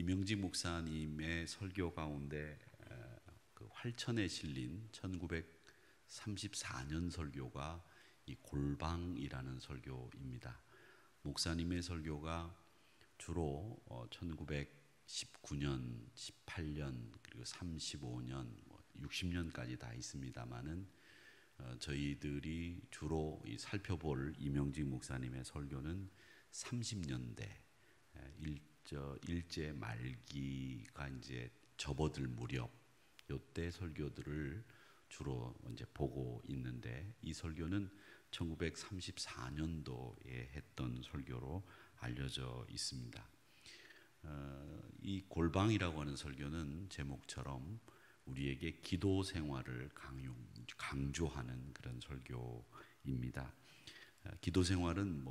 이명직 목사님의 설교 가운데 그 활천에 실린 1934년 설교가 이 골방이라는 설교입니다. 목사님의 설교가 주로 1919년, 18년, 그리고 35년, 60년까지 다 있습니다만은 저희들이 주로 살펴볼 이명직 목사님의 설교는 30년대 일제 말기가 이제 접어들 무렵 요때 설교들을 주로 이제 보고 있는데, 이 설교는 1934년도에 했던 설교로 알려져 있습니다. 이 골방이라고 하는 설교는 제목처럼 우리에게 기도 생활을 강조하는 그런 설교입니다. 기도 생활은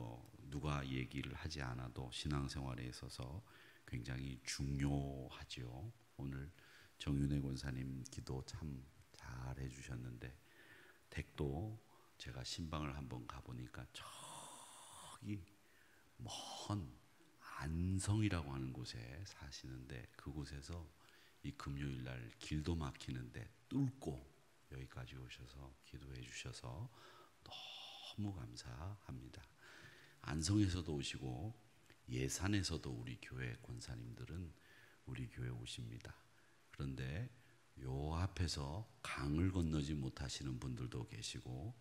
누가 얘기를 하지 않아도 신앙생활에 있어서 굉장히 중요하죠. 오늘 정윤혜 권사님 기도 참 잘 해주셨는데, 댁도 제가 신방을 한번 가보니까 저기 먼 안성이라고 하는 곳에 사시는데, 그곳에서 이 금요일날 길도 막히는데 뚫고 여기까지 오셔서 기도해 주셔서 너무 감사합니다. 안성에서도 오시고 예산에서도 우리 교회 권사님들은 우리 교회 오십니다. 그런데 요 앞에서 강을 건너지 못하시는 분들도 계시고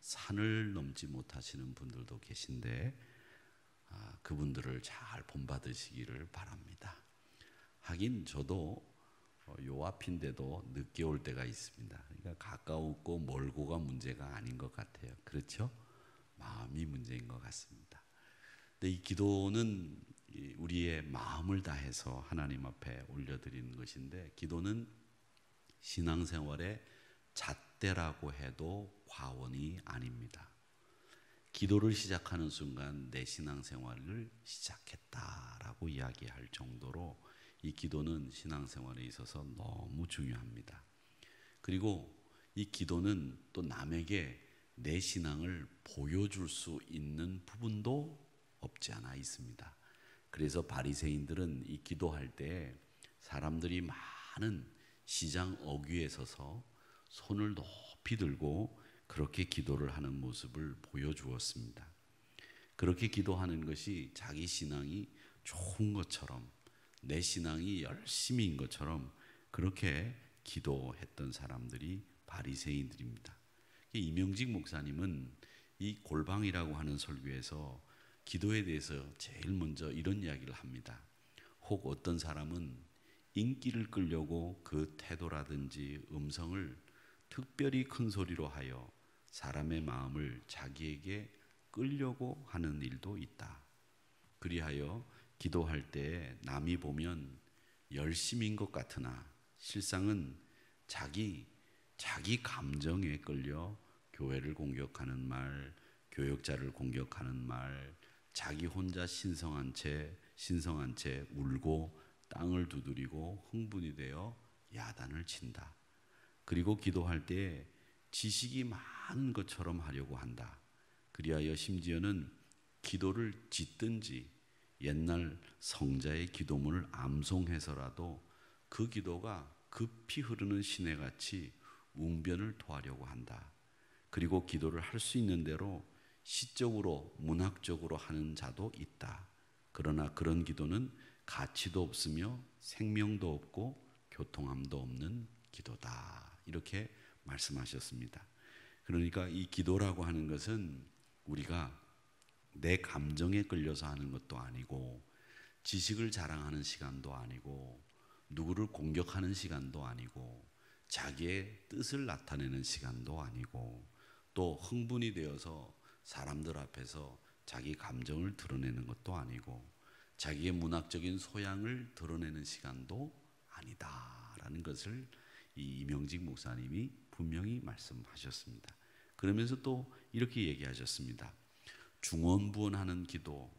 산을 넘지 못하시는 분들도 계신데, 그분들을 잘 본받으시기를 바랍니다. 하긴 저도 요 앞인데도 늦게 올 때가 있습니다. 그러니까 가까웠고 멀고가 문제가 아닌 것 같아요. 그렇죠? 마음이 문제인 것 같습니다. 근데 이 기도는 우리의 마음을 다해서 하나님 앞에 올려드리는 것인데, 기도는 신앙생활의 잣대라고 해도 과언이 아닙니다. 기도를 시작하는 순간 내 신앙생활을 시작했다라고 이야기할 정도로 이 기도는 신앙생활에 있어서 너무 중요합니다. 그리고 이 기도는 또 남에게 내 신앙을 보여줄 수 있는 부분도 없지 않아 있습니다. 그래서 바리새인들은 이 기도할 때 사람들이 많은 시장 어귀에 서서 손을 높이 들고 그렇게 기도를 하는 모습을 보여주었습니다. 그렇게 기도하는 것이 자기 신앙이 좋은 것처럼, 내 신앙이 열심인 것처럼 그렇게 기도했던 사람들이 바리새인들입니다. 이명직 목사님은 이 골방이라고 하는 설교에서 기도에 대해서 제일 먼저 이런 이야기를 합니다. 혹 어떤 사람은 인기를 끌려고 그 태도라든지 음성을 특별히 큰 소리로 하여 사람의 마음을 자기에게 끌려고 하는 일도 있다. 그리하여 기도할 때 남이 보면 열심인 것 같으나 실상은 자기 감정에 끌려 교회를 공격하는 말, 교역자를 공격하는 말, 자기 혼자 신성한 채 울고 땅을 두드리고 흥분이 되어 야단을 친다. 그리고 기도할 때 지식이 많은 것처럼 하려고 한다. 그리하여 심지어는 기도를 짓든지 옛날 성자의 기도문을 암송해서라도 그 기도가 급히 흐르는 시내같이 웅변을 토하려고 한다. 그리고 기도를 할 수 있는 대로 시적으로 문학적으로 하는 자도 있다. 그러나 그런 기도는 가치도 없으며 생명도 없고 교통함도 없는 기도다. 이렇게 말씀하셨습니다. 그러니까 이 기도라고 하는 것은 우리가 내 감정에 끌려서 하는 것도 아니고, 지식을 자랑하는 시간도 아니고, 누구를 공격하는 시간도 아니고, 자기의 뜻을 나타내는 시간도 아니고, 또 흥분이 되어서 사람들 앞에서 자기 감정을 드러내는 것도 아니고, 자기의 문학적인 소양을 드러내는 시간도 아니다라는 것을 이 이명직 목사님이 분명히 말씀하셨습니다. 그러면서 또 이렇게 얘기하셨습니다. 중언부언하는 기도,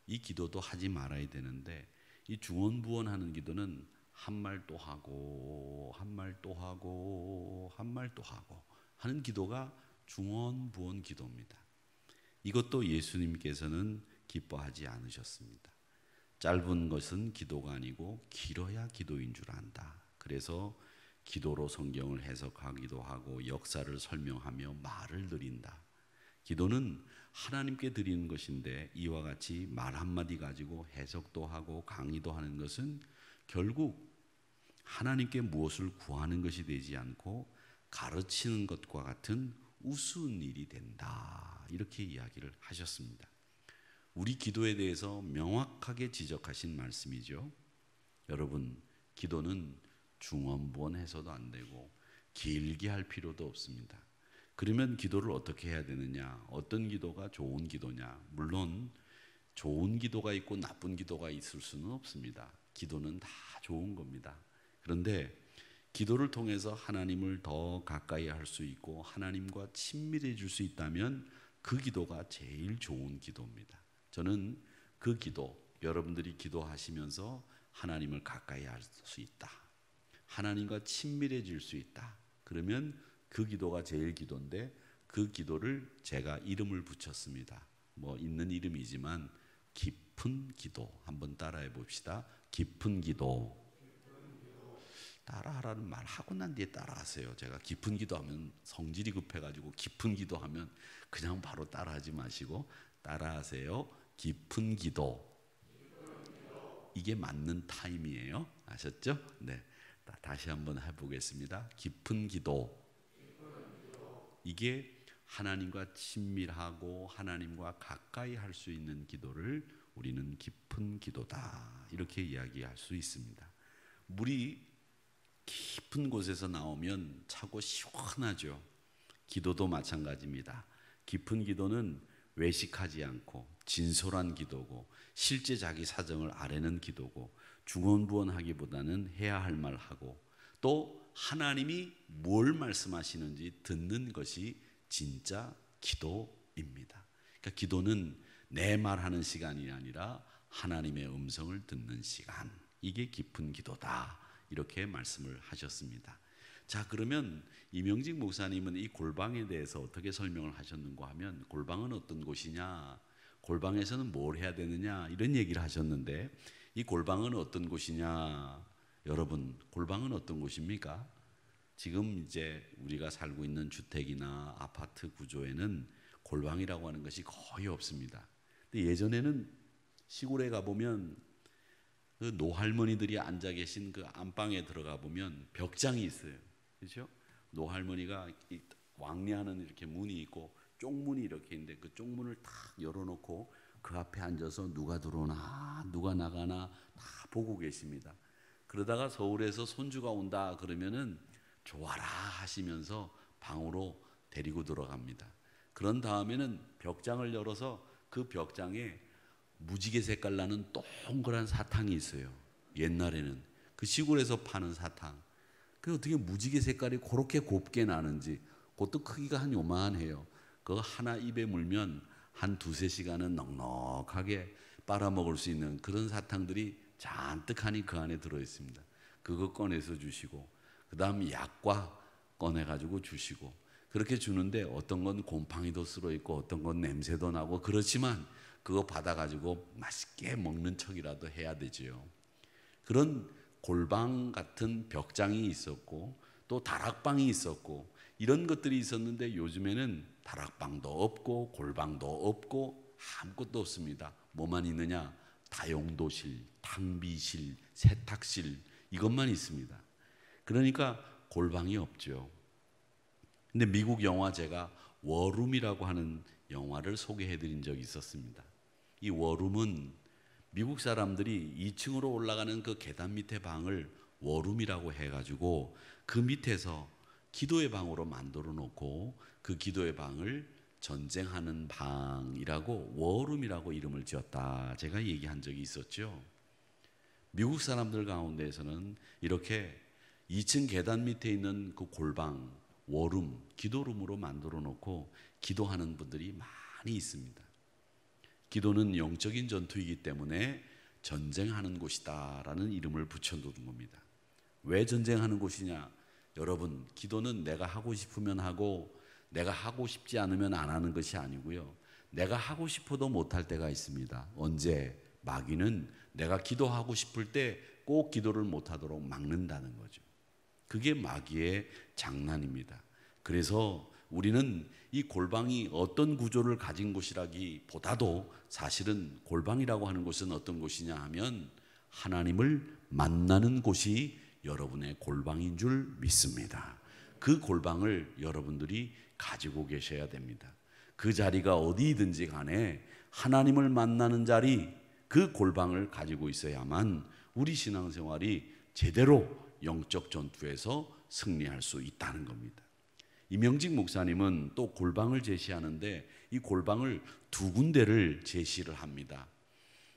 이 기도도 하지 말아야 되는데, 이 중언부언하는 기도는 한 말 또 하고 한 말 또 하고 한 말 또 하고 하는 기도가 중언부언 기도입니다. 이것도 예수님께서는 기뻐하지 않으셨습니다. 짧은 것은 기도가 아니고 길어야 기도인 줄 안다. 그래서 기도로 성경을 해석하기도 하고 역사를 설명하며 말을 드린다. 기도는 하나님께 드리는 것인데 이와 같이 말 한마디 가지고 해석도 하고 강의도 하는 것은 결국 하나님께 무엇을 구하는 것이 되지 않고 가르치는 것과 같은 우스운 일이 된다. 이렇게 이야기를 하셨습니다. 우리 기도에 대해서 명확하게 지적하신 말씀이죠. 여러분, 기도는 중언부언해서도 안 되고 길게 할 필요도 없습니다. 그러면 기도를 어떻게 해야 되느냐? 어떤 기도가 좋은 기도냐? 물론 좋은 기도가 있고 나쁜 기도가 있을 수는 없습니다. 기도는 다 좋은 겁니다. 그런데 기도를 통해서 하나님을 더 가까이 할 수 있고 하나님과 친밀해질 수 있다면 그 기도가 제일 좋은 기도입니다. 저는 그 기도, 여러분들이 기도하시면서 하나님을 가까이 할 수 있다, 하나님과 친밀해질 수 있다, 그러면 그 기도가 제일 기도인데 그 기도를 제가 이름을 붙였습니다. 뭐 있는 이름이지만 깊은 기도. 한번 따라해 봅시다. 깊은 기도. 따라하라는 말 하고 난 뒤에 따라하세요. 제가 깊은 기도하면 성질이 급해가지고 깊은 기도하면 그냥 바로 따라하지 마시고 따라하세요. 깊은 기도. 이게 맞는 타임이에요. 아셨죠? 네. 다시 한번 해보겠습니다. 깊은 기도. 이게 하나님과 친밀하고 하나님과 가까이 할 수 있는 기도를 우리는 깊은 기도다. 이렇게 이야기할 수 있습니다. 물이 깊은 곳에서 나오면 차고 시원하죠. 기도도 마찬가지입니다. 깊은 기도는 외식하지 않고 진솔한 기도고 실제 자기 사정을 아뢰는 기도고 중언부언하기보다는 해야 할 말 하고 또 하나님이 뭘 말씀하시는지 듣는 것이 진짜 기도입니다. 그러니까 기도는 내 말하는 시간이 아니라 하나님의 음성을 듣는 시간, 이게 깊은 기도다. 이렇게 말씀을 하셨습니다. 자, 그러면 이명직 목사님은 이 골방에 대해서 어떻게 설명을 하셨는가 하면, 골방은 어떤 곳이냐, 골방에서는 뭘 해야 되느냐, 이런 얘기를 하셨는데, 이 골방은 어떤 곳이냐? 여러분, 골방은 어떤 곳입니까? 지금 이제 우리가 살고 있는 주택이나 아파트 구조에는 골방이라고 하는 것이 거의 없습니다. 근데 예전에는 시골에 가보면 그 노할머니들이 앉아 계신 그 안방에 들어가 보면 벽장이 있어요. 그렇죠? 노할머니가 왕래하는 이렇게 문이 있고 쪽문이 이렇게 있는데 그 쪽문을 탁 열어놓고 그 앞에 앉아서 누가 들어오나 누가 나가나 다 보고 계십니다. 그러다가 서울에서 손주가 온다 그러면은 좋아라 하시면서 방으로 데리고 들어갑니다. 그런 다음에는 벽장을 열어서 그 벽장에 무지개 색깔 나는 동그란 사탕이 있어요. 옛날에는 그 시골에서 파는 사탕. 그 어떻게 무지개 색깔이 그렇게 곱게 나는지, 그것도 크기가 한 요만해요. 그거 하나 입에 물면 한 두세 시간은 넉넉하게 빨아먹을 수 있는 그런 사탕들이 잔뜩하니 그 안에 들어있습니다. 그거 꺼내서 주시고 그 다음 약과 꺼내가지고 주시고 그렇게 주는데 어떤 건 곰팡이도 쓸어있고 어떤 건 냄새도 나고 그렇지만 그거 받아가지고 맛있게 먹는 척이라도 해야 되지요. 그런 골방 같은 벽장이 있었고 또 다락방이 있었고 이런 것들이 있었는데 요즘에는 다락방도 없고 골방도 없고 아무것도 없습니다. 뭐만 있느냐? 다용도실, 탕비실, 세탁실, 이것만 있습니다. 그러니까 골방이 없죠. 근데 미국 영화 제가 워룸이라고 하는 영화를 소개해 드린 적이 있었습니다. 이 워룸은 미국 사람들이 2층으로 올라가는 그 계단 밑에 방을 워룸이라고 해가지고 그 밑에서 기도의 방으로 만들어 놓고 그 기도의 방을 전쟁하는 방이라고 워룸이라고 이름을 지었다. 제가 얘기한 적이 있었죠. 미국 사람들 가운데에서는 이렇게 2층 계단 밑에 있는 그 골방, 워룸, 기도룸으로 만들어 놓고 기도하는 분들이 많이 있습니다. 기도는 영적인 전투이기 때문에 전쟁하는 곳이다라는 이름을 붙여놓은 겁니다. 왜 전쟁하는 곳이냐? 여러분, 기도는 내가 하고 싶으면 하고 내가 하고 싶지 않으면 안 하는 것이 아니고요. 내가 하고 싶어도 못할 때가 있습니다. 언제? 마귀는 내가 기도하고 싶을 때 꼭 기도를 못하도록 막는다는 거죠. 그게 마귀의 장난입니다. 그래서 우리는 이 골방이 어떤 구조를 가진 곳이라기보다도 사실은 골방이라고 하는 곳은 어떤 곳이냐 하면 하나님을 만나는 곳이 여러분의 골방인 줄 믿습니다. 그 골방을 여러분들이 가지고 계셔야 됩니다. 그 자리가 어디든지 간에 하나님을 만나는 자리, 그 골방을 가지고 있어야만 우리 신앙생활이 제대로 영적 전투에서 승리할 수 있다는 겁니다. 이명직 목사님은 또 골방을 제시하는데 이 골방을 두 군데를 제시를 합니다.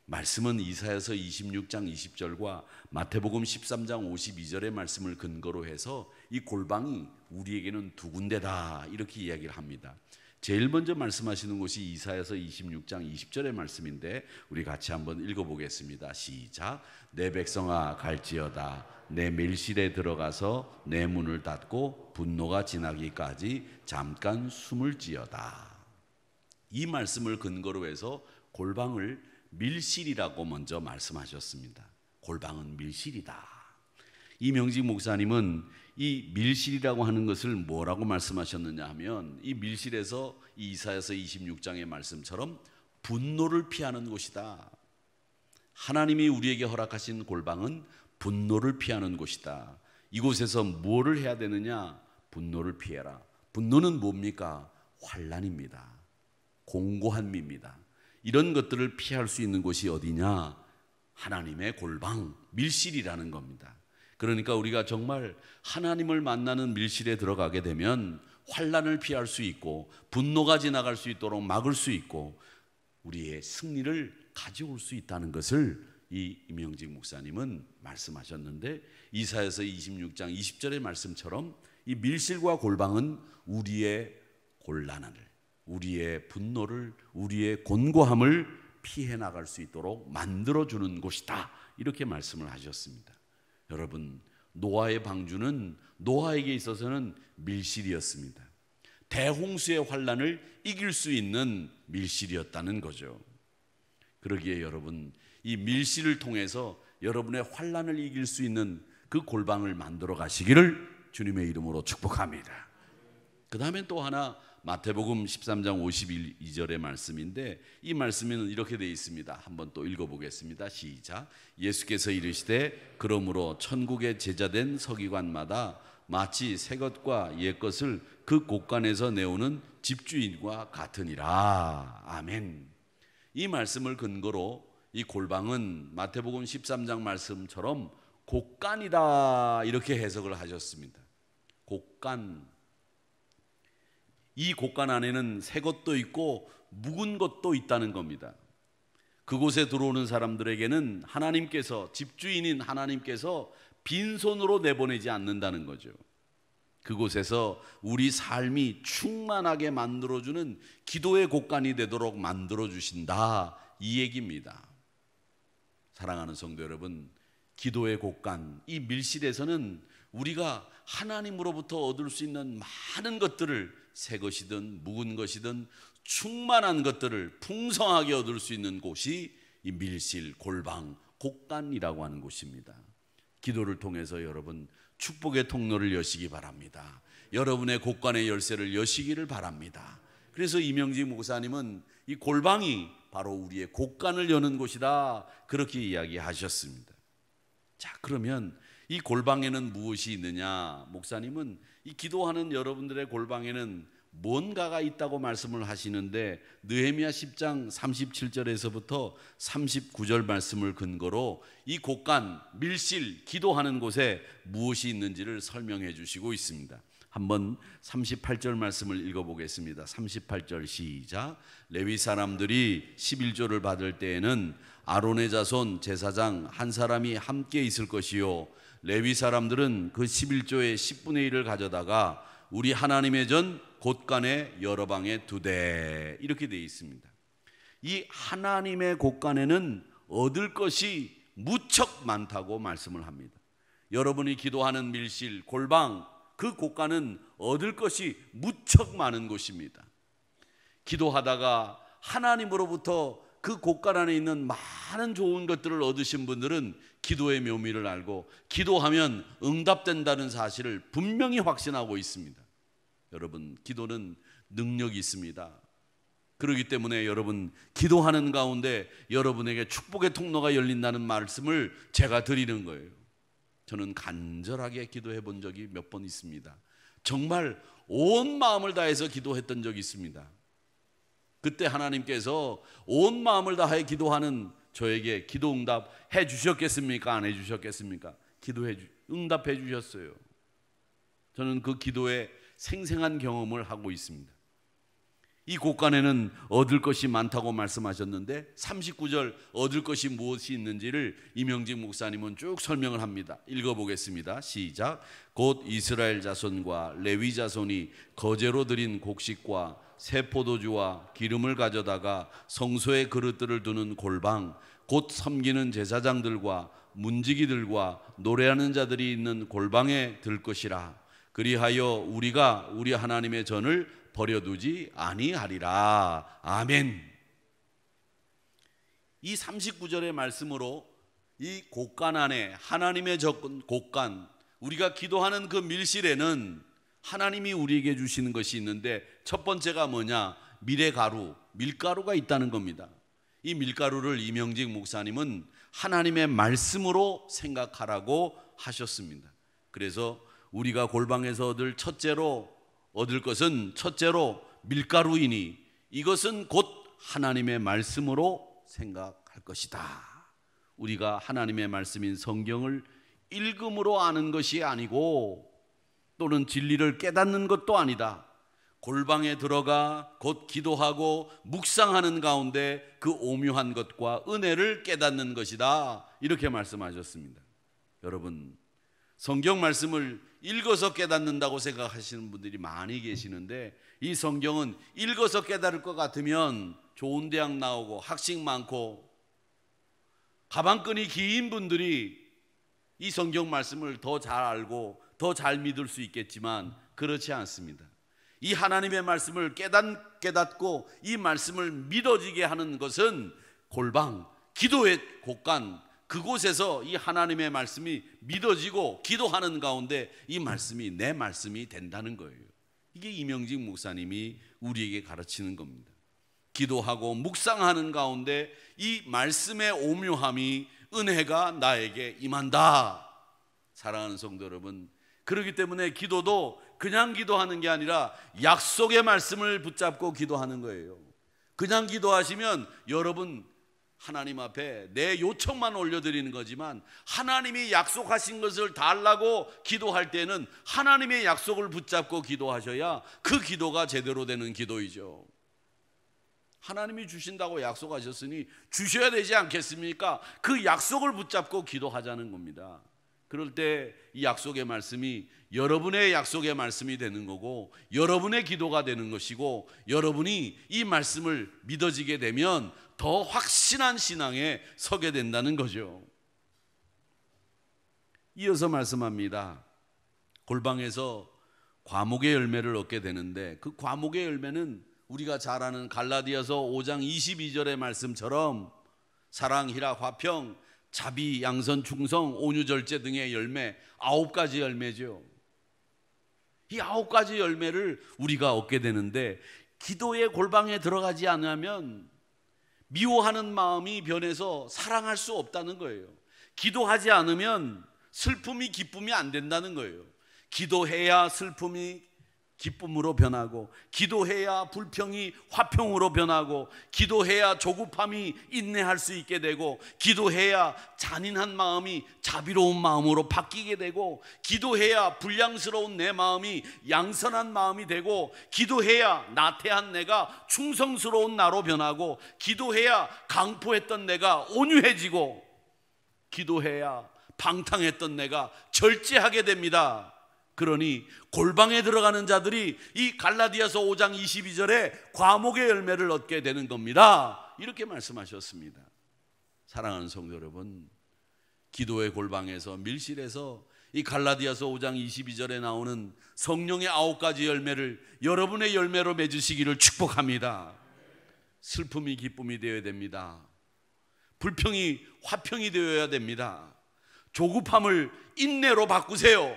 말씀은 이사야서 26장 20절과 마태복음 13장 52절의 말씀을 근거로 해서 이 골방이 우리에게는 두 군데다 이렇게 이야기를 합니다. 제일 먼저 말씀하시는 곳이 이사야서 26장 20절의 말씀인데 우리 같이 한번 읽어보겠습니다. 시작. 내 백성아 갈지어다 내 밀실에 들어가서 내 문을 닫고 분노가 지나기까지 잠깐 숨을 지어다. 이 말씀을 근거로 해서 골방을 밀실이라고 먼저 말씀하셨습니다. 골방은 밀실이다. 이명직 목사님은 이 밀실이라고 하는 것을 뭐라고 말씀하셨느냐 하면 이 밀실에서 이사야서 26장의 말씀처럼 분노를 피하는 곳이다. 하나님이 우리에게 허락하신 골방은 분노를 피하는 곳이다. 이곳에서 무엇을 해야 되느냐? 분노를 피해라. 분노는 뭡니까? 환난입니다. 공고함입니다. 이런 것들을 피할 수 있는 곳이 어디냐? 하나님의 골방, 밀실이라는 겁니다. 그러니까 우리가 정말 하나님을 만나는 밀실에 들어가게 되면 환난을 피할 수 있고 분노가 지나갈 수 있도록 막을 수 있고 우리의 승리를 가져올 수 있다는 것을 이 이명직 목사님은 말씀하셨는데 이사야서 26장 20절의 말씀처럼 이 밀실과 골방은 우리의 곤란을, 우리의 분노를, 우리의 곤고함을 피해 나갈 수 있도록 만들어주는 곳이다 이렇게 말씀을 하셨습니다. 여러분, 노아의 방주는 노아에게 있어서는 밀실이었습니다. 대홍수의 환난을 이길 수 있는 밀실이었다는 거죠. 그러기에 여러분, 이 밀실을 통해서 여러분의 환난을 이길 수 있는 그 골방을 만들어 가시기를 주님의 이름으로 축복합니다. 그 다음에 또 하나 마태복음 13장 52절의 말씀인데 이 말씀에는 이렇게 되어 있습니다. 한번 또 읽어보겠습니다. 시작. 예수께서 이르시되 그러므로 천국의 제자된 서기관마다 마치 새 것과 옛 것을 그 곳간에서 내오는 집주인과 같으니라. 아멘. 이 말씀을 근거로 이 골방은 마태복음 13장 말씀처럼 곳간이다 이렇게 해석을 하셨습니다. 곳간. 이 곳간 안에는 새 것도 있고 묵은 것도 있다는 겁니다. 그곳에 들어오는 사람들에게는 하나님께서, 집주인인 하나님께서 빈손으로 내보내지 않는다는 거죠. 그곳에서 우리 삶이 충만하게 만들어주는 기도의 곳간이 되도록 만들어주신다 이 얘기입니다. 사랑하는 성도 여러분, 기도의 곳간, 이 밀실에서는 우리가 하나님으로부터 얻을 수 있는 많은 것들을 새 것이든 묵은 것이든 충만한 것들을 풍성하게 얻을 수 있는 곳이 이 밀실, 골방, 곳간이라고 하는 곳입니다. 기도를 통해서 여러분 축복의 통로를 여시기 바랍니다. 여러분의 곳간의 열쇠를 여시기를 바랍니다. 그래서 이명직 목사님은 이 골방이 바로 우리의 곳간을 여는 곳이다 그렇게 이야기하셨습니다. 자, 그러면 이 골방에는 무엇이 있느냐? 목사님은 이 기도하는 여러분들의 골방에는 뭔가가 있다고 말씀을 하시는데 느헤미야 10장 37절에서부터 39절 말씀을 근거로 이 곳간, 밀실, 기도하는 곳에 무엇이 있는지를 설명해 주시고 있습니다. 한번 38절 말씀을 읽어보겠습니다. 38절 시작. 레위 사람들이 11조를 받을 때에는 아론의 자손 제사장 한 사람이 함께 있을 것이요 레위 사람들은 그 11조의 10분의 1을 가져다가 우리 하나님의 전 곳간에 여러 방에 두되 이렇게 되어 있습니다. 이 하나님의 곳간에는 얻을 것이 무척 많다고 말씀을 합니다. 여러분이 기도하는 밀실, 골방, 그 곳간은 얻을 것이 무척 많은 곳입니다. 기도하다가 하나님으로부터 그 곳간 안에 있는 많은 좋은 것들을 얻으신 분들은 기도의 묘미를 알고 기도하면 응답된다는 사실을 분명히 확신하고 있습니다. 여러분, 기도는 능력이 있습니다. 그렇기 때문에 여러분, 기도하는 가운데 여러분에게 축복의 통로가 열린다는 말씀을 제가 드리는 거예요. 저는 간절하게 기도해 본 적이 몇 번 있습니다. 정말 온 마음을 다해서 기도했던 적이 있습니다. 그때 하나님께서 온 마음을 다해 기도하는 저에게 기도 응답 해 주셨겠습니까? 안 해 주셨겠습니까? 응답해 주셨어요. 저는 그 기도에 생생한 경험을 하고 있습니다. 이 곳간에는 얻을 것이 많다고 말씀하셨는데 39절 얻을 것이 무엇이 있는지를 이명직 목사님은 쭉 설명을 합니다. 읽어보겠습니다. 시작. 곧 이스라엘 자손과 레위 자손이 거제로 드린 곡식과 새 포도주와 기름을 가져다가 성소의 그릇들을 두는 골방, 곧 섬기는 제사장들과 문지기들과 노래하는 자들이 있는 골방에 들 것이라. 그리하여 우리가 우리 하나님의 전을 버려두지 아니하리라. 아멘. 이 39절의 말씀으로 이 곳간 안에 하나님의 곳간, 우리가 기도하는 그 밀실에는 하나님이 우리에게 주시는 것이 있는데 첫 번째가 뭐냐? 미래가루, 밀가루가 있다는 겁니다. 이 밀가루를 이명직 목사님은 하나님의 말씀으로 생각하라고 하셨습니다. 그래서 우리가 골방에서 얻을 것은 첫째로 밀가루이니 이것은 곧 하나님의 말씀으로 생각할 것이다. 우리가 하나님의 말씀인 성경을 읽음으로 아는 것이 아니고 또는 진리를 깨닫는 것도 아니다. 골방에 들어가 곧 기도하고 묵상하는 가운데 그 오묘한 것과 은혜를 깨닫는 것이다. 이렇게 말씀하셨습니다. 여러분, 성경 말씀을 읽어서 깨닫는다고 생각하시는 분들이 많이 계시는데 이 성경은 읽어서 깨달을 것 같으면 좋은 대학 나오고 학식 많고 가방끈이 긴 분들이 이 성경 말씀을 더 잘 알고 더 잘 믿을 수 있겠지만 그렇지 않습니다. 이 하나님의 말씀을 깨닫고 이 말씀을 믿어지게 하는 것은 골방, 기도의 곳간, 그곳에서 이 하나님의 말씀이 믿어지고 기도하는 가운데 이 말씀이 내 말씀이 된다는 거예요. 이게 이명직 목사님이 우리에게 가르치는 겁니다. 기도하고 묵상하는 가운데 이 말씀의 오묘함이, 은혜가 나에게 임한다. 사랑하는 성도 여러분, 그렇기 때문에 기도도 그냥 기도하는 게 아니라 약속의 말씀을 붙잡고 기도하는 거예요. 그냥 기도하시면 여러분 하나님 앞에 내 요청만 올려드리는 거지만 하나님이 약속하신 것을 달라고 기도할 때는 하나님의 약속을 붙잡고 기도하셔야 그 기도가 제대로 되는 기도이죠. 하나님이 주신다고 약속하셨으니 주셔야 되지 않겠습니까? 그 약속을 붙잡고 기도하자는 겁니다. 그럴 때 이 약속의 말씀이 여러분의 약속의 말씀이 되는 거고 여러분의 기도가 되는 것이고 여러분이 이 말씀을 믿어지게 되면 더 확신한 신앙에 서게 된다는 거죠. 이어서 말씀합니다. 골방에서 과목의 열매를 얻게 되는데 그 과목의 열매는 우리가 잘 아는 갈라디아서 5장 22절의 말씀처럼 사랑, 희락, 화평, 자비, 양선, 충성, 온유, 절제 등의 열매 9가지 열매죠. 이 9가지 열매를 우리가 얻게 되는데 기도의 골방에 들어가지 않으면 미워하는 마음이 변해서 사랑할 수 없다는 거예요. 기도하지 않으면 슬픔이 기쁨이 안 된다는 거예요. 기도해야 슬픔이 기쁨으로 변하고 기도해야 불평이 화평으로 변하고 기도해야 조급함이 인내할 수 있게 되고 기도해야 잔인한 마음이 자비로운 마음으로 바뀌게 되고 기도해야 불량스러운 내 마음이 양선한 마음이 되고 기도해야 나태한 내가 충성스러운 나로 변하고 기도해야 강포했던 내가 온유해지고 기도해야 방탕했던 내가 절제하게 됩니다. 그러니 골방에 들어가는 자들이 이 갈라디아서 5장 22절에 과목의 열매를 얻게 되는 겁니다. 이렇게 말씀하셨습니다. 사랑하는 성도 여러분, 기도의 골방에서 밀실에서 이 갈라디아서 5장 22절에 나오는 성령의 9가지 열매를 여러분의 열매로 맺으시기를 축복합니다. 슬픔이 기쁨이 되어야 됩니다. 불평이 화평이 되어야 됩니다. 조급함을 인내로 바꾸세요.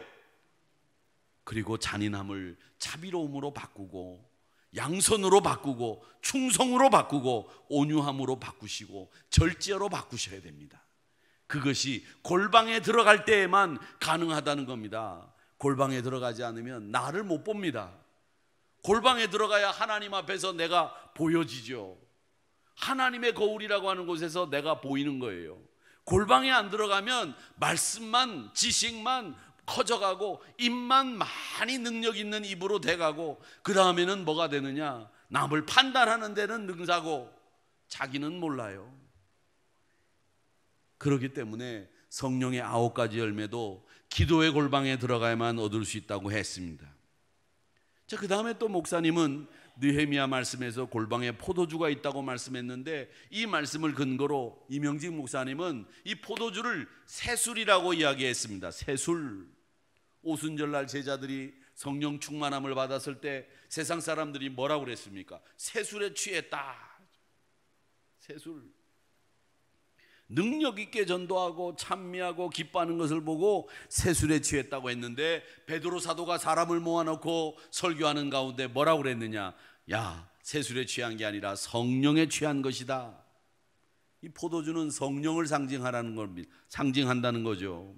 그리고 잔인함을 자비로움으로 바꾸고, 양선으로 바꾸고, 충성으로 바꾸고, 온유함으로 바꾸시고, 절제로 바꾸셔야 됩니다. 그것이 골방에 들어갈 때에만 가능하다는 겁니다. 골방에 들어가지 않으면 나를 못 봅니다. 골방에 들어가야 하나님 앞에서 내가 보여지죠. 하나님의 거울이라고 하는 곳에서 내가 보이는 거예요. 골방에 안 들어가면 말씀만, 지식만 커져가고, 입만 많이 능력 있는 입으로 돼가고, 그 다음에는 뭐가 되느냐? 남을 판단하는 데는 능사고 자기는 몰라요. 그렇기 때문에 성령의 9가지 열매도 기도의 골방에 들어가야만 얻을 수 있다고 했습니다. 자, 그 다음에 또 목사님은 느헤미야 말씀에서 골방에 포도주가 있다고 말씀했는데, 이 말씀을 근거로 이명직 목사님은 이 포도주를 새술이라고 이야기했습니다. 새술. 오순절날 제자들이 성령 충만함을 받았을 때 세상 사람들이 뭐라고 그랬습니까? 새술에 취했다. 새술. 능력 있게 전도하고 찬미하고 기뻐하는 것을 보고 새술에 취했다고 했는데, 베드로 사도가 사람을 모아놓고 설교하는 가운데 뭐라고 그랬느냐? 야, 새술에 취한 게 아니라 성령에 취한 것이다. 이 포도주는 성령을 상징한다는 거죠.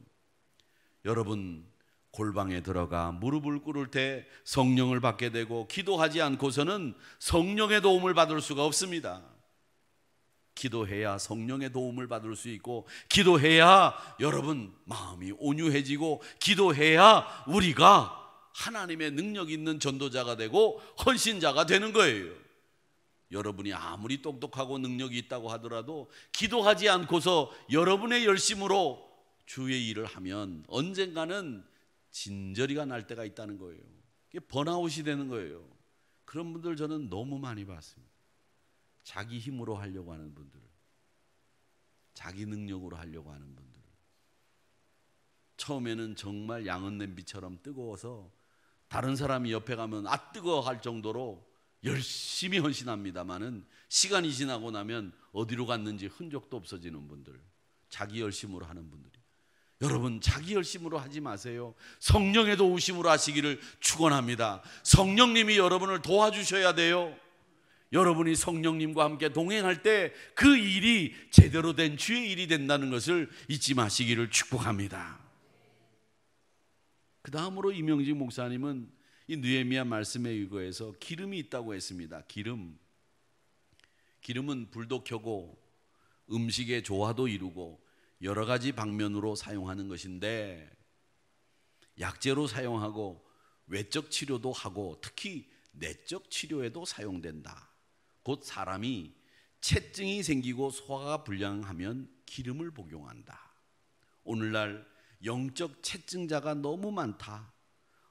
여러분, 골방에 들어가 무릎을 꿇을 때 성령을 받게 되고, 기도하지 않고서는 성령의 도움을 받을 수가 없습니다. 기도해야 성령의 도움을 받을 수 있고, 기도해야 여러분 마음이 온유해지고, 기도해야 우리가 하나님의 능력 있는 전도자가 되고 헌신자가 되는 거예요. 여러분이 아무리 똑똑하고 능력이 있다고 하더라도 기도하지 않고서 여러분의 열심으로 주의 일을 하면 언젠가는 진저리가 날 때가 있다는 거예요. 이게 번아웃이 되는 거예요. 그런 분들 저는 너무 많이 봤습니다. 자기 힘으로 하려고 하는 분들, 자기 능력으로 하려고 하는 분들, 처음에는 정말 양은 냄비처럼 뜨거워서 다른 사람이 옆에 가면 아 뜨거워 할 정도로 열심히 헌신합니다마는 시간이 지나고 나면 어디로 갔는지 흔적도 없어지는 분들, 자기 열심으로 하는 분들이. 여러분, 자기 열심으로 하지 마세요. 성령의 도우심으로 하시기를 축원합니다. 성령님이 여러분을 도와주셔야 돼요. 여러분이 성령님과 함께 동행할 때 그 일이 제대로 된 주의 일이 된다는 것을 잊지 마시기를 축복합니다. 그 다음으로 이명직 목사님은 이 느헤미야 말씀에 의거해서 기름이 있다고 했습니다. 기름은 불도 켜고 음식의 조화도 이루고 여러 가지 방면으로 사용하는 것인데, 약재로 사용하고 외적 치료도 하고 특히 내적 치료에도 사용된다. 곧 사람이 체증이 생기고 소화가 불량하면 기름을 복용한다. 오늘날 영적 체증자가 너무 많다.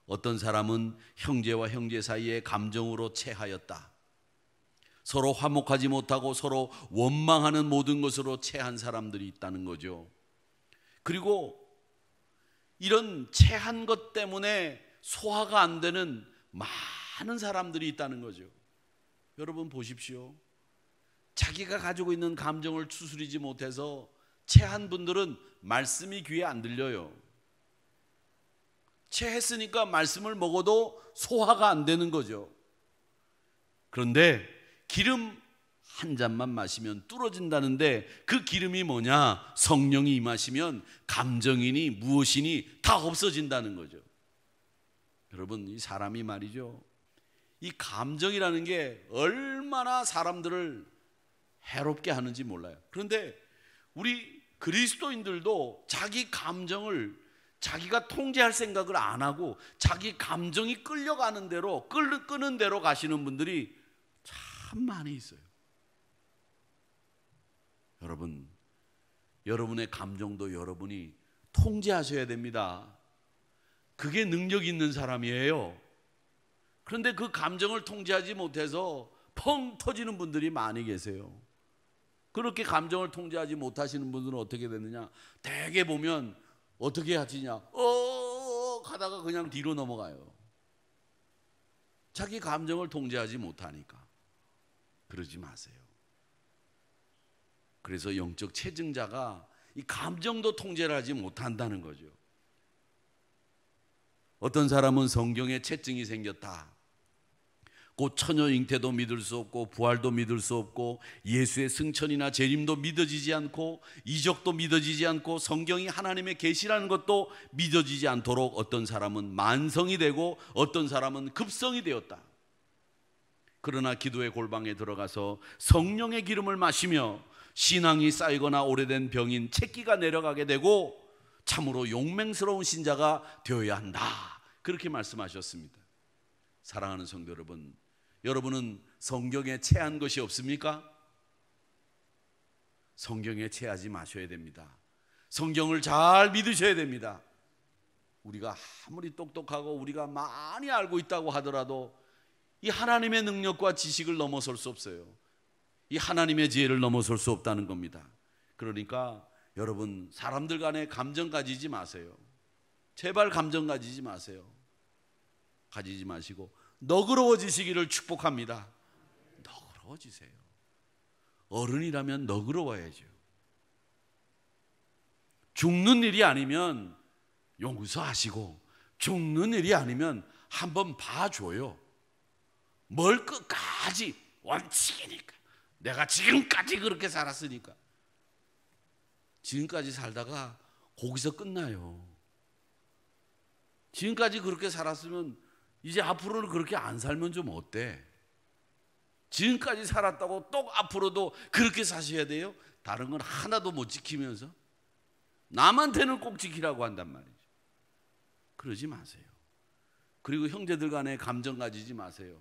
어떤 사람은 형제와 형제 사이에 감정으로 체하였다. 서로 화목하지 못하고 서로 원망하는 모든 것으로 체한 사람들이 있다는 거죠. 그리고 이런 체한 것 때문에 소화가 안 되는 많은 사람들이 있다는 거죠. 여러분 보십시오. 자기가 가지고 있는 감정을 추스리지 못해서 체한 분들은 말씀이 귀에 안 들려요. 체했으니까 말씀을 먹어도 소화가 안 되는 거죠. 그런데 기름 한 잔만 마시면 뚫어진다는데, 그 기름이 뭐냐? 성령이 임하시면 감정이니 무엇이니 다 없어진다는 거죠. 여러분, 이 사람이 말이죠, 이 감정이라는 게 얼마나 사람들을 해롭게 하는지 몰라요. 그런데 우리 그리스도인들도 자기 감정을 자기가 통제할 생각을 안 하고 자기 감정이 끌려가는 대로 끄는 대로 가시는 분들이 참 많이 있어요. 여러분, 여러분의 감정도 여러분이 통제하셔야 됩니다. 그게 능력 있는 사람이에요. 그런데 그 감정을 통제하지 못해서 펑 터지는 분들이 많이 계세요. 그렇게 감정을 통제하지 못하시는 분들은 어떻게 되느냐? 대개 보면 어떻게 하시냐? 가다가 그냥 뒤로 넘어가요. 자기 감정을 통제하지 못하니까. 그러지 마세요. 그래서 영적 체증자가 이 감정도 통제를 하지 못한다는 거죠. 어떤 사람은 성경에 체증이 생겼다, 곧 처녀 잉태도 믿을 수 없고 부활도 믿을 수 없고 예수의 승천이나 재림도 믿어지지 않고 이적도 믿어지지 않고 성경이 하나님의 계시라는 것도 믿어지지 않도록 어떤 사람은 만성이 되고 어떤 사람은 급성이 되었다. 그러나 기도의 골방에 들어가서 성령의 기름을 마시며 신앙이 쌓이거나 오래된 병인 채기가 내려가게 되고 참으로 용맹스러운 신자가 되어야 한다, 그렇게 말씀하셨습니다. 사랑하는 성도 여러분, 여러분은 성경에 체한 것이 없습니까? 성경에 체하지 마셔야 됩니다. 성경을 잘 믿으셔야 됩니다. 우리가 아무리 똑똑하고 우리가 많이 알고 있다고 하더라도 이 하나님의 능력과 지식을 넘어설 수 없어요. 이 하나님의 지혜를 넘어설 수 없다는 겁니다. 그러니까 여러분, 사람들 간에 감정 가지지 마세요. 제발 감정 가지지 마세요. 가지지 마시고 너그러워지시기를 축복합니다. 너그러워지세요. 어른이라면 너그러워야죠. 죽는 일이 아니면 용서하시고 죽는 일이 아니면 한번 봐줘요. 뭘 끝까지, 원칙이니까, 내가 지금까지 그렇게 살았으니까. 지금까지 살다가 거기서 끝나요. 지금까지 그렇게 살았으면 이제 앞으로는 그렇게 안 살면 좀 어때? 지금까지 살았다고 또 앞으로도 그렇게 사셔야 돼요? 다른 건 하나도 못 지키면서 남한테는 꼭 지키라고 한단 말이죠. 그러지 마세요. 그리고 형제들 간에 감정 가지지 마세요.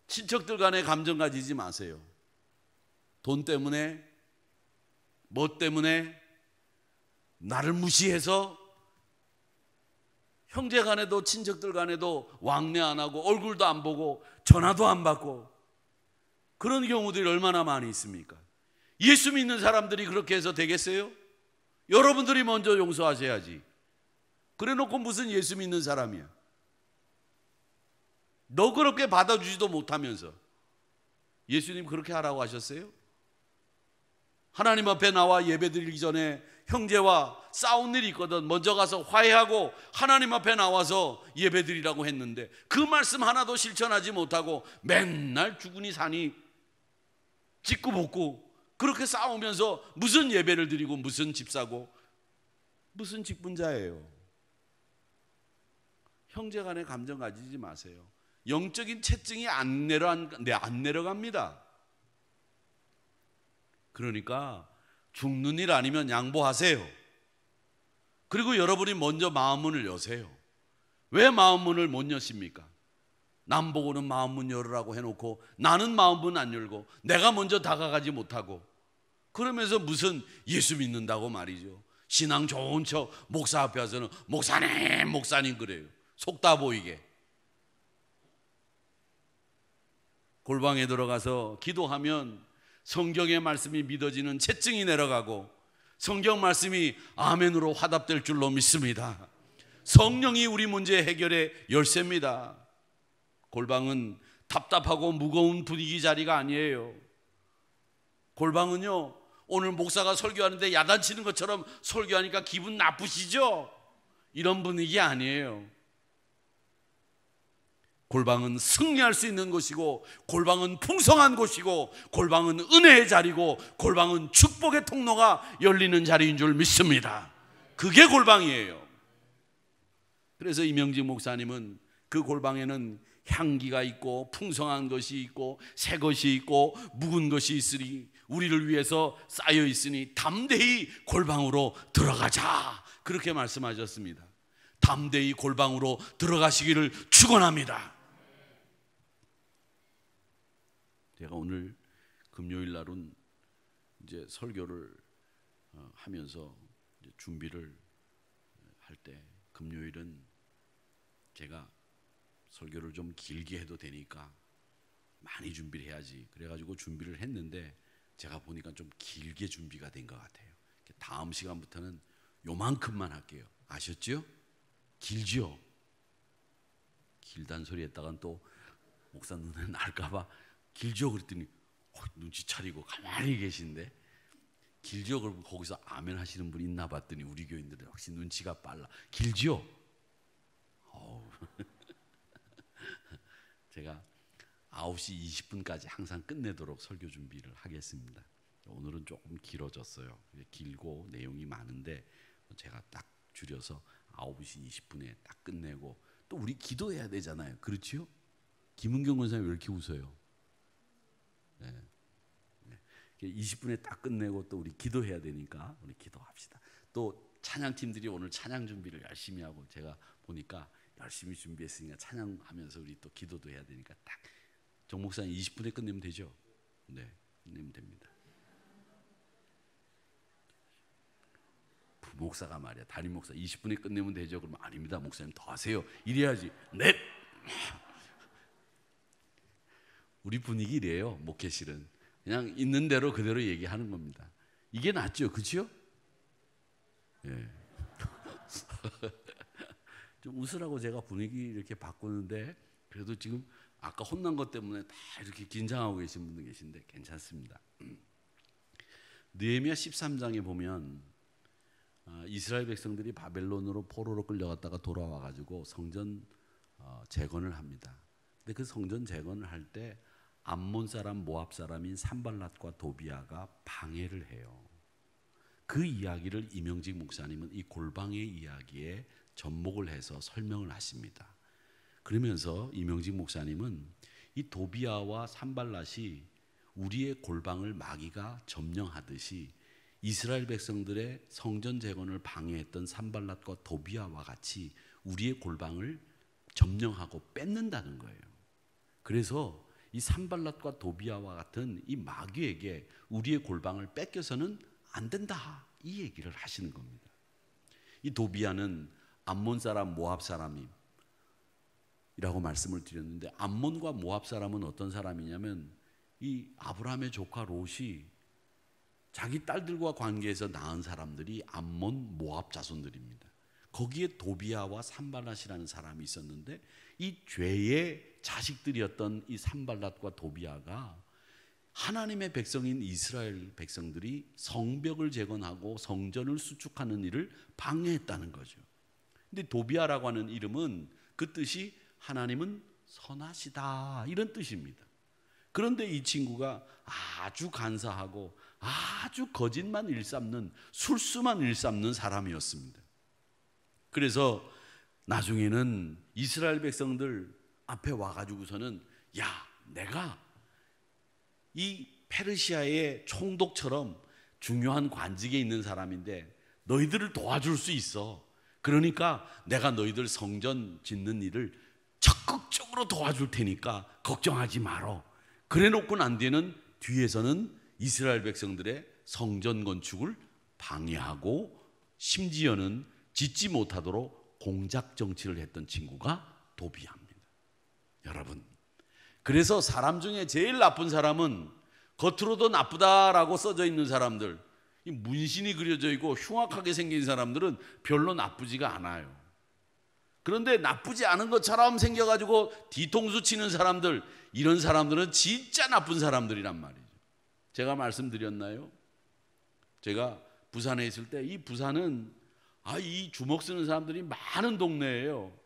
친척들 간에 감정 가지지 마세요. 돈 때문에, 뭐 때문에 나를 무시해서 형제 간에도 친척들 간에도 왕래 안 하고 얼굴도 안 보고 전화도 안 받고 그런 경우들이 얼마나 많이 있습니까? 예수 믿는 사람들이 그렇게 해서 되겠어요? 여러분들이 먼저 용서하셔야지. 그래놓고 무슨 예수 믿는 사람이야? 너 그렇게 받아주지도 못하면서. 예수님 그렇게 하라고 하셨어요? 하나님 앞에 나와 예배드리기 전에 형제와 싸운 일이 있거든 먼저 가서 화해하고 하나님 앞에 나와서 예배드리라고 했는데 그 말씀 하나도 실천하지 못하고 맨날 죽으니 사니 짓고 볶고 그렇게 싸우면서 무슨 예배를 드리고 무슨 집사고 무슨 직분자예요. 형제 간에 감정 가지지 마세요. 영적인 체증이 안 내려갑니다. 그러니까 죽는 일 아니면 양보하세요. 그리고 여러분이 먼저 마음문을 여세요. 왜 마음문을 못 여십니까? 남 보고는 마음문 열으라고 해놓고 나는 마음문 안 열고 내가 먼저 다가가지 못하고 그러면서 무슨 예수 믿는다고 말이죠. 신앙 좋은 척 목사 앞에 와서는 목사님 목사님 그래요. 속다 보이게. 골방에 들어가서 기도하면 성경의 말씀이 믿어지는 체증이 내려가고 성경 말씀이 아멘으로 화답될 줄로 믿습니다. 성령이 우리 문제 해결의 열쇠입니다. 골방은 답답하고 무거운 분위기 자리가 아니에요. 골방은요, 오늘 목사가 설교하는데 야단치는 것처럼 설교하니까 기분 나쁘시죠? 이런 분위기 아니에요. 골방은 승리할 수 있는 곳이고 골방은 풍성한 곳이고 골방은 은혜의 자리고 골방은 축복의 통로가 열리는 자리인 줄 믿습니다. 그게 골방이에요. 그래서 이명직 목사님은 그 골방에는 향기가 있고 풍성한 것이 있고 새 것이 있고 묵은 것이 있으니 우리를 위해서 쌓여 있으니 담대히 골방으로 들어가자, 그렇게 말씀하셨습니다. 담대히 골방으로 들어가시기를 축원합니다. 제가 오늘 금요일 날은 이제 설교를 하면서 이제 준비를 할 때 금요일은 제가 설교를 좀 길게 해도 되니까 많이 준비를 해야지 그래가지고 준비를 했는데 제가 보니까 좀 길게 준비가 된 것 같아요. 다음 시간부터는 요만큼만 할게요. 아셨죠? 길죠? 길단 소리 했다간 또 목사 눈에 날까봐 길죠 그랬더니 눈치 차리고 가만히 계신데 길죠? 그럼 거기서 아멘 하시는 분이 있나 봤더니 우리 교인들은 역시 눈치가 빨라. 길죠? 제가 9시 20분까지 항상 끝내도록 설교 준비를 하겠습니다. 오늘은 조금 길어졌어요. 길고 내용이 많은데 제가 딱 줄여서 9시 20분에 딱 끝내고, 또 우리 기도해야 되잖아요. 그렇지요? 김은경 권사님 왜 이렇게 웃어요? 네. 20분에 딱 끝내고 또 우리 기도해야 되니까 우리 기도합시다. 또 찬양팀들이 오늘 찬양 준비를 열심히 하고, 제가 보니까 열심히 준비했으니까 찬양하면서 우리 또 기도도 해야 되니까 딱 정 목사님 20분에 끝내면 되죠? 네, 끝내면 됩니다. 목사가 말이야, 담임 목사 20분에 끝내면 되죠? 그러면 아닙니다, 목사님 더 하세요. 이래야지. 네. 우리 분위기 이래요. 목회실은 그냥 있는 대로 그대로 얘기하는 겁니다. 이게 낫죠, 그렇죠? 예. 좀 웃으라고 제가 분위기 이렇게 바꾸는데, 그래도 지금 아까 혼난 것 때문에 다 이렇게 긴장하고 계신 분들 계신데 괜찮습니다. 느헤미야 13장에 보면 이스라엘 백성들이 바벨론으로 포로로 끌려갔다가 돌아와 가지고 성전 재건을 합니다. 근데 그 성전 재건을 할 때 암몬 사람, 모압 사람인 산발랏과 도비아가 방해를 해요. 그 이야기를 이명직 목사님은 이 골방의 이야기에 접목을 해서 설명을 하십니다. 그러면서 이명직 목사님은 이 도비아와 산발랏이 우리의 골방을 마귀가 점령하듯이 이스라엘 백성들의 성전 재건을 방해했던 산발랏과 도비아와 같이 우리의 골방을 점령하고 뺏는다는 거예요. 그래서 이 산발랏과 도비아와 같은 이 마귀에게 우리의 골방을 뺏겨서는 안 된다, 이 얘기를 하시는 겁니다. 이 도비아는 암몬 사람, 모압 사람이라고 말씀을 드렸는데, 암몬과 모압 사람은 어떤 사람이냐면 이 아브라함의 조카 롯이 자기 딸들과 관계해서 낳은 사람들이 암몬, 모압 자손들입니다. 거기에 도비아와 산발랏이라는 사람이 있었는데, 이 죄의 자식들이었던 이 산발랏과 도비아가 하나님의 백성인 이스라엘 백성들이 성벽을 재건하고 성전을 수축하는 일을 방해했다는 거죠. 근데 도비아라고 하는 이름은 그 뜻이 하나님은 선하시다, 이런 뜻입니다. 그런데 이 친구가 아주 간사하고 아주 거짓만 일삼는, 술수만 일삼는 사람이었습니다. 그래서 나중에는 이스라엘 백성들 앞에 와가지고서는, 야, 내가 이 페르시아의 총독처럼 중요한 관직에 있는 사람인데 너희들을 도와줄 수 있어. 그러니까 내가 너희들 성전 짓는 일을 적극적으로 도와줄 테니까 걱정하지 마라. 그래 놓고 난 뒤에는 뒤에서는 이스라엘 백성들의 성전 건축을 방해하고 심지어는 짓지 못하도록 공작 정치를 했던 친구가 도비아입니다. 여러분, 그래서 사람 중에 제일 나쁜 사람은 겉으로도 나쁘다라고 써져 있는 사람들, 이 문신이 그려져 있고 흉악하게 생긴 사람들은 별로 나쁘지가 않아요. 그런데 나쁘지 않은 것처럼 생겨가지고 뒤통수 치는 사람들, 이런 사람들은 진짜 나쁜 사람들이란 말이죠. 제가 말씀드렸나요? 제가 부산에 있을 때, 이 부산은 이 주먹 쓰는 사람들이 많은 동네예요.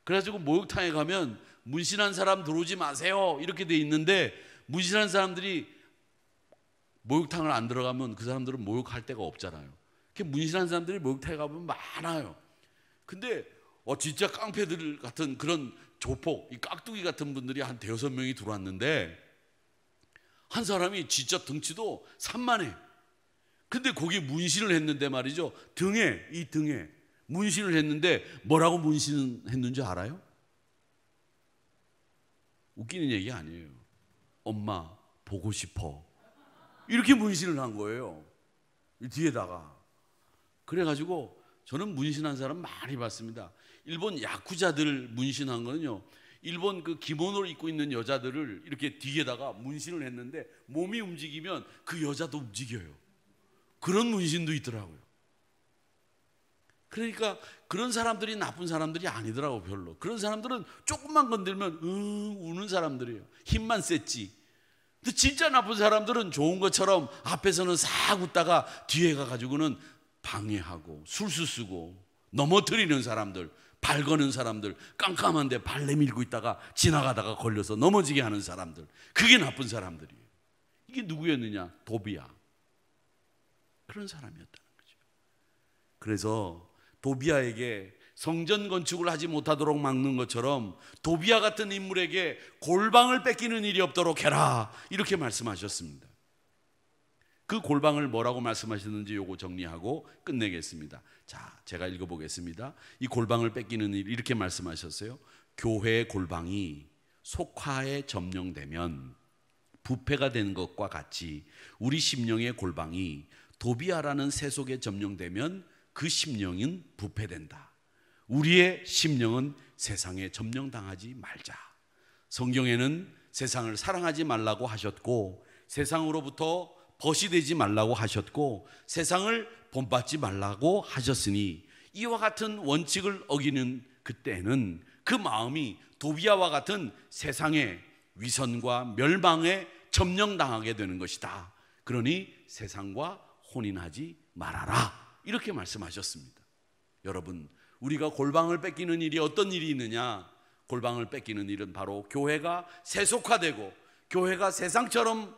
그래가지고 목욕탕에 가면 문신한 사람 들어오지 마세요 이렇게 돼 있는데, 문신한 사람들이 목욕탕을 안 들어가면 그 사람들은 목욕할 데가 없잖아요. 문신한 사람들이 목욕탕에 가면 많아요. 근데 진짜 깡패들 같은 그런 조폭, 이 깍두기 같은 분들이 한 대여섯 명이 들어왔는데, 한 사람이 진짜 덩치도 산만해. 근데 거기 문신을 했는데 말이죠, 이 등에 문신을 했는데 뭐라고 문신했는지 알아요? 웃기는 얘기 아니에요. 엄마 보고 싶어, 이렇게 문신을 한 거예요, 뒤에다가. 그래가지고 저는 문신한 사람 많이 봤습니다. 일본 야쿠자들 문신한 거는요, 일본 그 기모노를 입고 있는 여자들을 이렇게 뒤에다가 문신을 했는데 몸이 움직이면 그 여자도 움직여요. 그런 문신도 있더라고요. 그러니까 그런 사람들이 나쁜 사람들이 아니더라고, 별로. 그런 사람들은 조금만 건들면 우는 사람들이에요. 힘만 셌지. 근데 진짜 나쁜 사람들은 좋은 것처럼 앞에서는 싹 웃다가 뒤에 가가지고는 방해하고 술수 쓰고 넘어뜨리는 사람들, 발 거는 사람들, 깜깜한데 발 내밀고 있다가 지나가다가 걸려서 넘어지게 하는 사람들, 그게 나쁜 사람들이에요. 이게 누구였느냐? 도비야. 그런 사람이었다는 거죠. 그래서 도비야에게 성전 건축을 하지 못하도록 막는 것처럼 도비야 같은 인물에게 골방을 뺏기는 일이 없도록 해라, 이렇게 말씀하셨습니다. 그 골방을 뭐라고 말씀하셨는지 요거 정리하고 끝내겠습니다. 자, 제가 읽어보겠습니다. 이 골방을 뺏기는 일, 이렇게 말씀하셨어요. 교회의 골방이 속화에 점령되면 부패가 된 것과 같이 우리 심령의 골방이 도비야라는 새 속에 점령되면 그 심령은 부패된다. 우리의 심령은 세상에 점령당하지 말자. 성경에는 세상을 사랑하지 말라고 하셨고, 세상으로부터 벗이 되지 말라고 하셨고, 세상을 본받지 말라고 하셨으니, 이와 같은 원칙을 어기는 그때는 그 마음이 도비야와 같은 세상의 위선과 멸망에 점령당하게 되는 것이다. 그러니 세상과 혼인하지 말아라, 이렇게 말씀하셨습니다. 여러분, 우리가 골방을 뺏기는 일이 어떤 일이 있느냐? 골방을 뺏기는 일은 바로 교회가 세속화되고 교회가 세상처럼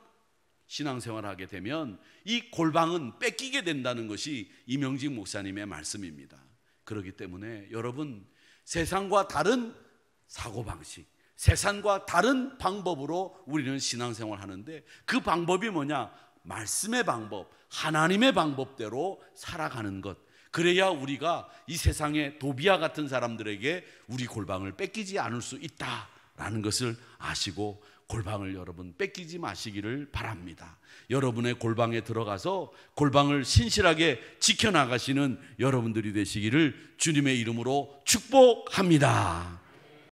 신앙생활하게 되면 이 골방은 뺏기게 된다는 것이 이명직 목사님의 말씀입니다. 그렇기 때문에 여러분, 세상과 다른 사고방식, 세상과 다른 방법으로 우리는 신앙생활 하는데, 그 방법이 뭐냐? 말씀의 방법, 하나님의 방법대로 살아가는 것. 그래야 우리가 이 세상의 도비야 같은 사람들에게 우리 골방을 뺏기지 않을 수 있다라는 것을 아시고 골방을 여러분 뺏기지 마시기를 바랍니다. 여러분의 골방에 들어가서 골방을 신실하게 지켜나가시는 여러분들이 되시기를 주님의 이름으로 축복합니다.